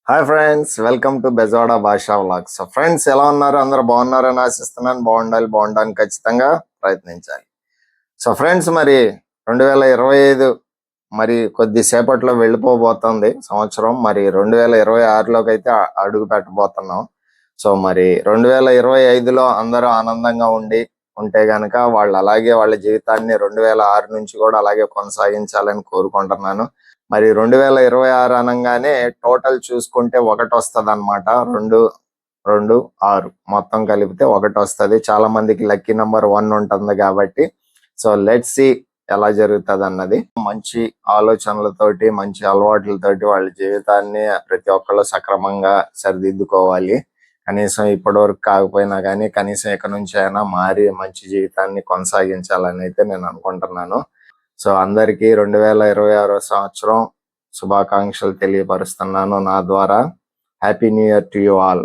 Hi friends, welcome to Bezawada భాషా vlogs. So friends, ఎలా ఉన్నారు? అందరూ బాగున్నారని ఆశిస్తున్నాను. బాగుండాలని ఖచ్చితంగా ప్రయత్నించాలి. సో ఫ్రెండ్స్, మరి 2025 మరి కొద్దిసేపట్లో వెళ్ళిపోబోతుంది సంవత్సరం. మరి 2026లోకి అయితే అడుగు పెట్టబోతున్నాం. సో మరి 2025లో అందరూ ఆనందంగా ఉంటే గనక వాళ్ళు అలాగే వాళ్ళ జీవితాన్ని 2006 నుంచి కూడా అలాగే కొనసాగించాలని కోరుకుంటున్నాను. మరి 2026 అనగానే టోటల్ చూసుకుంటే 1 వస్తుంది అనమాట. 2, 2, 6 మొత్తం కలిపితే 1 వస్తుంది. చాలా మందికి లక్కీ నెంబర్ 1 ఉంటుంది కాబట్టి సో లెట్స్ సి ఎలా జరుగుతుంది అన్నది. మంచి ఆలోచనలతోటి, మంచి అలవాట్లతోటి వాళ్ళ జీవితాన్ని ప్రతి ఒక్కళ్ళు సక్రమంగా సరిదిద్దుకోవాలి. కనీసం ఇప్పటి వరకు కాకపోయినా కానీ కనీసం ఇక నుంచి అయినా మారి మంచి జీవితాన్ని కొనసాగించాలని అయితే నేను అనుకుంటున్నాను. సో అందరికీ 2026 సంవత్సరం శుభాకాంక్షలు తెలియపరుస్తున్నాను నా ద్వారా. Happy new year to you all.